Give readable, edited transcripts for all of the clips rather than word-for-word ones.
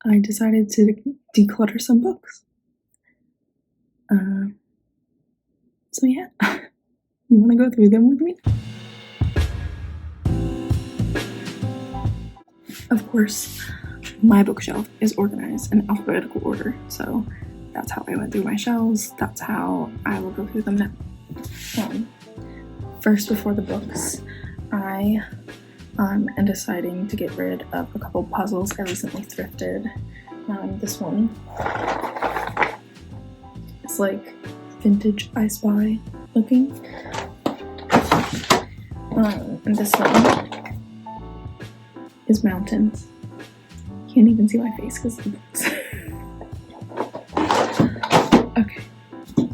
I decided to declutter some books. So yeah, you want to go through them with me? Of course, my bookshelf is organized in alphabetical order, so that's how I went through my shelves. That's how I will go through them now. First, before the books, I am deciding to get rid of a couple puzzles I recently thrifted. This one, it's like vintage I Spy looking. And this one is mountains. Can't even see my face because of the books. Okay,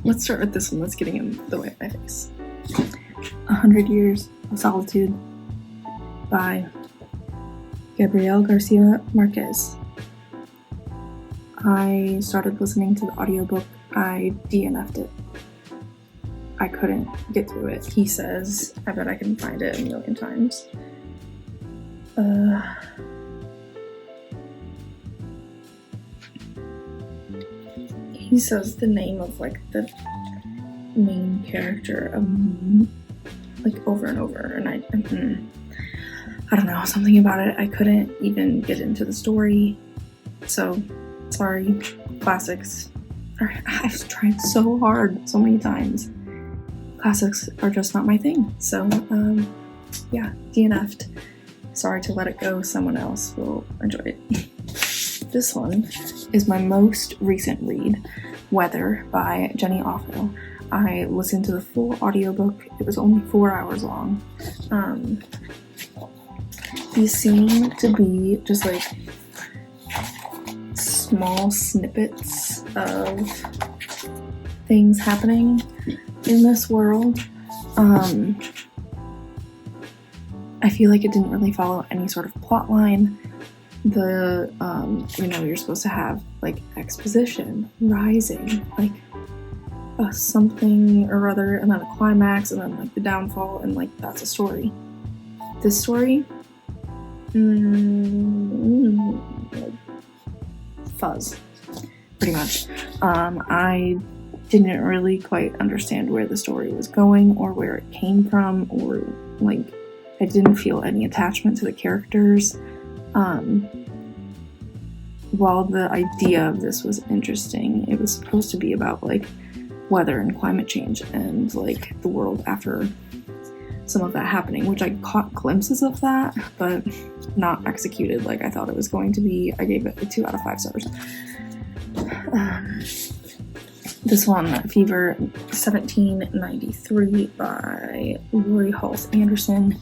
let's start with this one that's getting in the way of my face. 100 Years of Solitude by Gabriel Garcia Marquez. I started listening to the audiobook. I DNF'd it. I couldn't get through it. He says, I bet I can find it a million times. He says the name of like the main character like over and over, and I don't know, something about it. I couldn't even get into the story. So sorry, classics. I've tried so hard, so many times. Classics are just not my thing. So yeah, DNF'd. Sorry to let it go. Someone else will enjoy it. This one is my most recent read, Weather by Jenny Offel. I listened to the full audiobook. It was only 4 hours long. These seem to be just like small snippets of things happening in this world. I feel like it didn't really follow any sort of plot line. You're supposed to have like exposition, rising, like something or other, and then a climax, and then like the downfall, and like that's a story. This story, fuzz, pretty much. I didn't really quite understand where the story was going or where it came from, or like I didn't feel any attachment to the characters. While the idea of this was interesting, it was supposed to be about like weather and climate change and like the world after some of that happening, which I caught glimpses of that, but not executed like I thought it was going to be. I gave it a 2 out of 5 stars. This one, Fever 1793 by Lori Halse Anderson.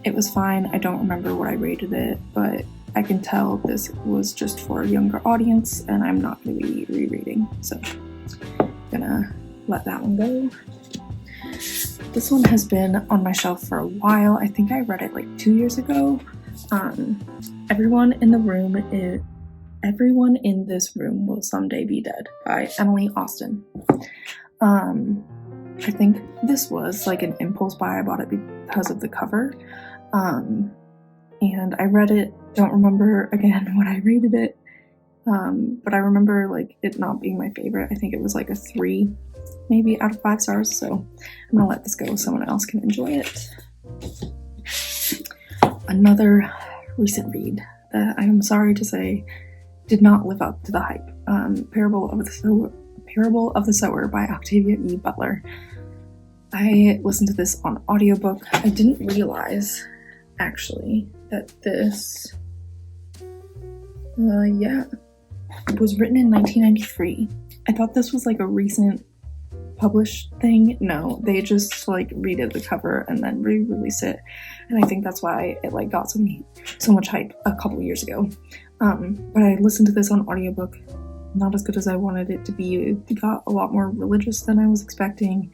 It was fine. I don't remember what I rated it, but I can tell this was just for a younger audience, and I'm not going to be rereading, so I'm gonna let that one go. This one has been on my shelf for a while. I think I read it like 2 years ago. Everyone in this room will someday be dead by Emily Austen. I think this was like an impulse buy. I bought it because of the cover. And I read it, don't remember again when I rated it, but I remember like it not being my favorite. I think it was like a 3 maybe out of 5 stars, so I'm gonna let this go so someone else can enjoy it. Another recent read that I am sorry to say did not live up to the hype. Parable of the Sower by Octavia E. Butler. I listened to this on audiobook. I didn't realize actually that this was written in 1993. I thought this was like a recent published thing. No, they just like redid the cover and then re-released it, and I think that's why it like got so much hype a couple years ago. But I listened to this on audiobook, not as good as I wanted it to be. It got a lot more religious than I was expecting,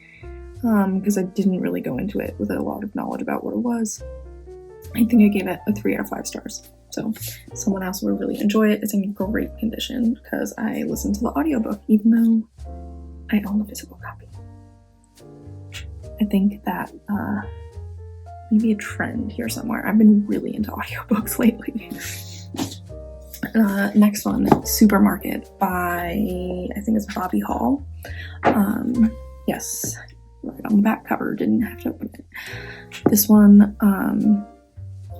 because I didn't really go into it with a lot of knowledge about what it was. I think I gave it a 3 out of 5 stars. So someone else will really enjoy it. It's in great condition because I listened to the audiobook, even though I own the physical copy. I think that maybe a trend here somewhere. I've been really into audiobooks lately. Next one, Supermarket by, I think it's Bobby Hall. Yes, right on the back cover, didn't have to open it. This one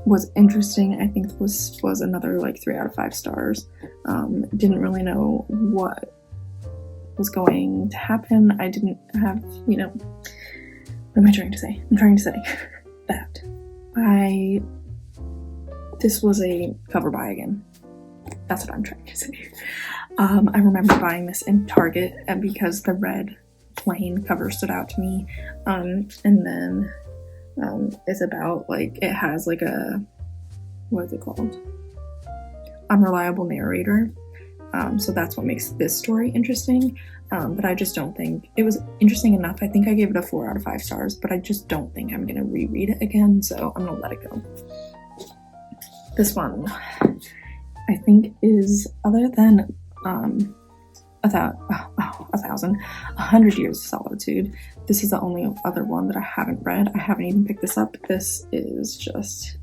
was interesting. I think this was another like 3 out of 5 stars. Didn't really know what was going to happen. I didn't have, what am I trying to say? I'm trying to say that this was a cover buy again. That's what I'm trying to say. I remember buying this in Target, and because the red plain cover stood out to me, and then it's about like, it has like a, what is it called? Unreliable narrator. So that's what makes this story interesting. But I just don't think it was interesting enough. I think I gave it a 4 out of 5 stars, but I just don't think I'm gonna reread it again. So I'm gonna let it go. This one, I think, is, other than 100 Years of Solitude, this is the only other one that I haven't read. I haven't even picked this up. This is just,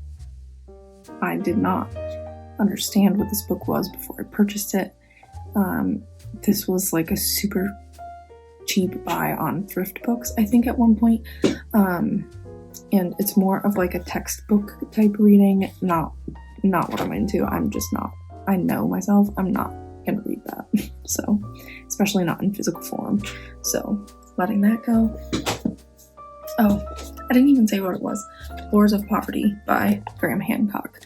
I did not understand what this book was before I purchased it. This was like a super cheap buy on thrift books, I think, at one point. And it's more of like a textbook type reading, not what I'm into. I'm just not, I know myself, I'm not gonna read that. So, especially not in physical form. So, letting that go. Oh, I didn't even say what it was. Floors of Poverty by Graham Hancock.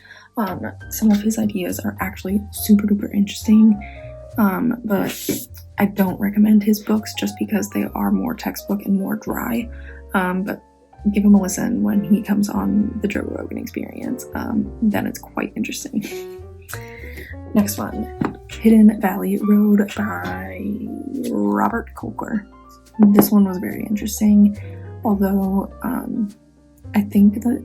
Some of his ideas are actually super duper interesting, but I don't recommend his books just because they are more textbook and more dry. But give him a listen when he comes on the Joe Rogan Experience. Then it's quite interesting. Next one, Hidden Valley Road by Robert Kolker. This one was very interesting, although I think the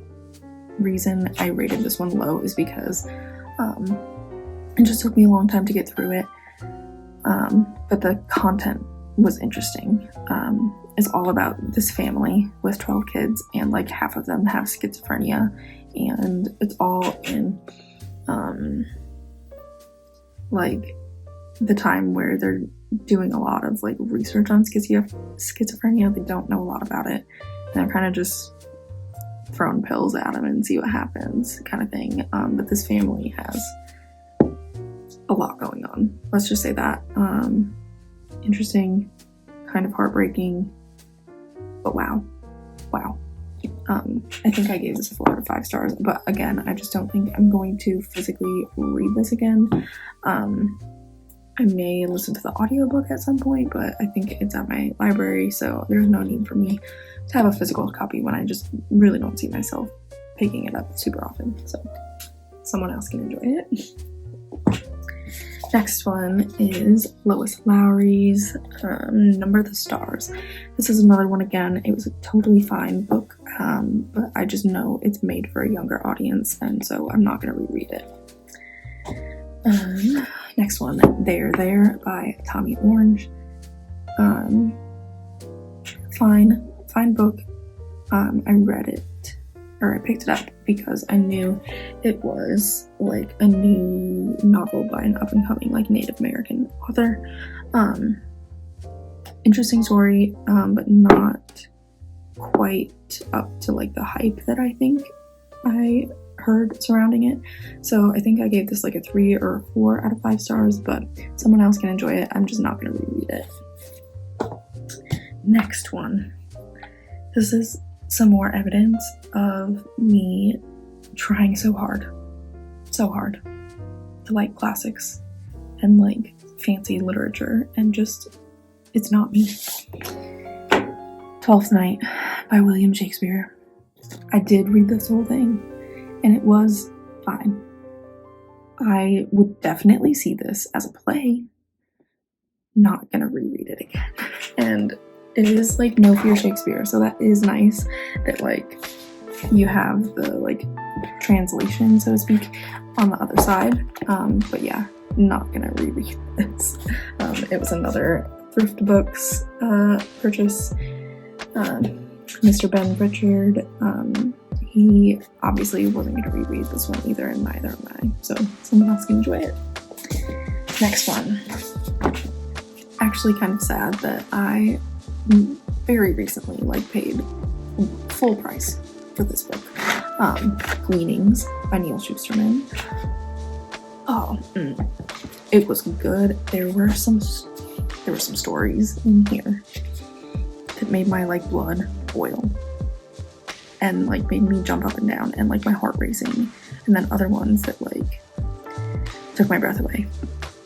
reason I rated this one low is because it just took me a long time to get through it, but the content was interesting. It's all about this family with 12 kids, and like half of them have schizophrenia, and it's all in like the time where they're doing a lot of like research on schizophrenia. They don't know a lot about it, and they're kind of just throwing pills at them and see what happens kind of thing. But this family has a lot going on, let's just say that. Interesting, kind of heartbreaking, but wow. I think I gave this a 4 out of 5 stars, but again, I just don't think I'm going to physically read this again. I may listen to the audiobook at some point, but I think it's at my library, so there's no need for me to have a physical copy when I just really don't see myself picking it up super often. So someone else can enjoy it. Next one is Lois Lowry's Number the Stars. This is another one again. It was a totally fine book, but I just know it's made for a younger audience, and so I'm not going to reread it. Next one, There by Tommy Orange. Fine book. I read it, or I picked it up because I knew it was like a new novel by an up-and-coming like Native American author. Interesting story, but not quite up to like the hype that I think I heard surrounding it. So I think I gave this like a 3 or a 4 out of 5 stars, but someone else can enjoy it. I'm just not going to reread it. Next one. This is some more evidence of me trying so hard to like classics and like fancy literature, and just, it's not me. Twelfth Night by William Shakespeare. I did read this whole thing, and it was fine. I would definitely see this as a play. Not gonna reread it again. And it is like No Fear Shakespeare, so that is nice that like you have the like translation, so to speak, on the other side. But yeah, not gonna reread this. It was another thrift books purchase. Mr. Ben Richard, he obviously wasn't gonna reread this one either, and neither am I. So someone else can enjoy it. Next one. Actually kind of sad that I very recently paid full price for this book. Gleanings by Neil Shusterman. It was good. There were some stories in here that made my blood boil and made me jump up and down and my heart racing, and then other ones that took my breath away.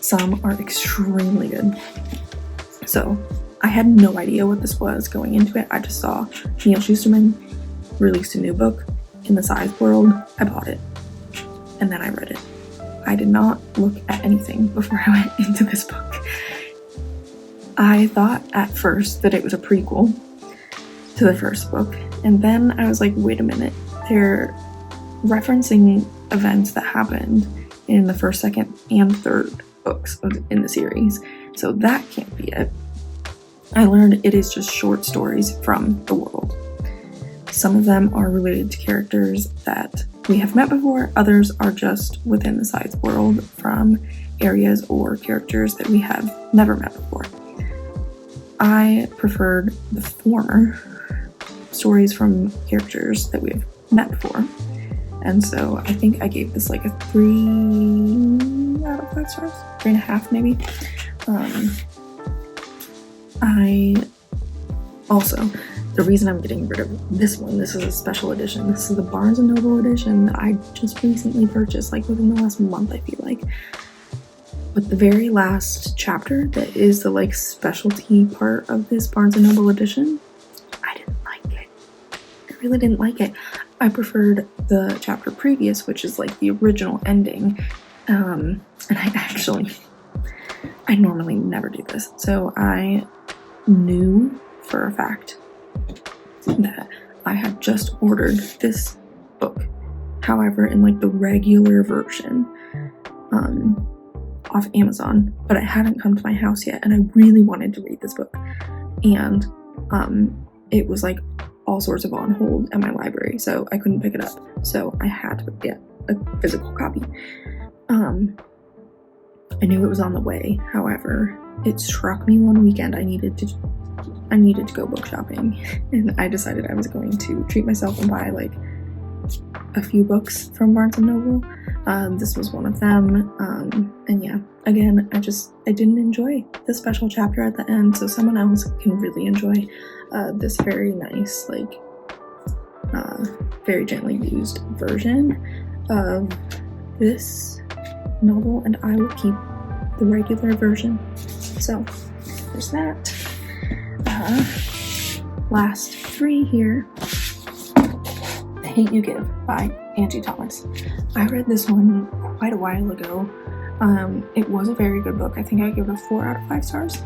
Some are extremely good. So I had no idea what this was going into it. I just saw Neil Shusterman released a new book in the science world. I bought it and then I read it. I did not look at anything before I went into this book. I thought at first that it was a prequel to the first book, and then I was like, wait a minute, they're referencing events that happened in the first, second, and third books in the series, so that can't be it. I learned it is just short stories from the world. Some of them are related to characters that we have met before, others are just within the science world from areas or characters that we have never met before. I preferred the former, stories from characters that we've met before, and so I think I gave this a 3 out of 5 stars, 3.5 maybe. I also, the reason I'm getting rid of this one, this is a special edition. This is the Barnes & Noble edition that I just recently purchased, within the last month, I feel like. But the very last chapter, that is the specialty part of this Barnes & Noble edition, I didn't like it. I really didn't like it. I preferred the chapter previous, which is the original ending. And I normally never do this. So I knew for a fact that I had just ordered this book. However, in the regular version off Amazon, but it hadn't come to my house yet, and I really wanted to read this book. And it was all sorts of on hold at my library, so I couldn't pick it up. So I had to get a physical copy. I knew it was on the way. However, it struck me one weekend I needed to go book shopping, and I decided I was going to treat myself and buy a few books from Barnes & Noble. This was one of them, and yeah, again, I didn't enjoy the special chapter at the end, so someone else can really enjoy this very nice, very gently used version of this novel, and I will keep the regular version. So there's that. Last 3 here. The Hate U Give by Angie Thomas. I read this one quite a while ago. It was a very good book. I think I gave it a 4 out of 5 stars.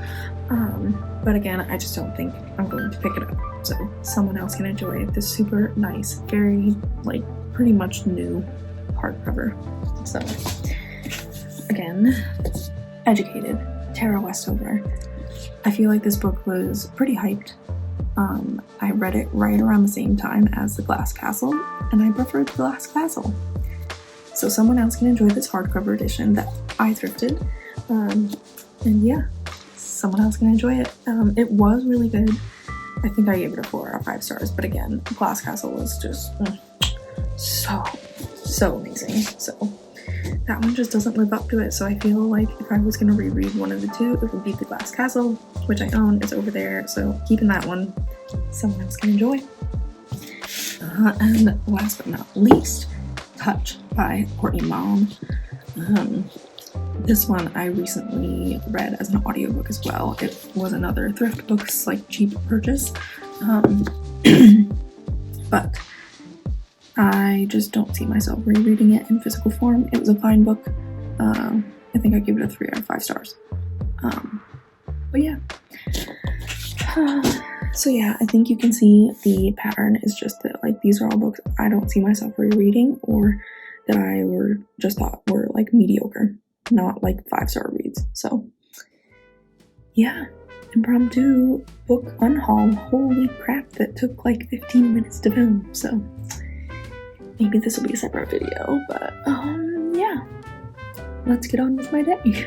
But again, I just don't think I'm going to pick it up. So someone else can enjoy this super nice, very pretty much new hardcover. So again, Educated, Tara Westover. I feel like this book was pretty hyped. I read it right around the same time as The Glass Castle, and I preferred The Glass Castle. So someone else can enjoy this hardcover edition that I thrifted. And yeah, someone else can enjoy it. It was really good. I think I gave it a 4 out of 5 stars, but again, Glass Castle was just so amazing. So that one just doesn't live up to it. So I feel like if I was going to reread one of the two, it would be The Glass Castle, which I own. It's over there, so keeping that one. Someone else can enjoy. And last but not least, Touch by Courtney Malm. This one I recently read as an audiobook as well. It was another Thrift Books cheap purchase. But I just don't see myself rereading it in physical form. It was a fine book. I think I gave it a 3 out of 5 stars. But yeah. So yeah, I think you can see the pattern is just that these are all books I don't see myself rereading, or that I just thought were mediocre, not 5-star reads. So yeah, impromptu book unhaul. Holy crap, that took 15 minutes to film. So maybe this will be a separate video, but yeah, let's get on with my day.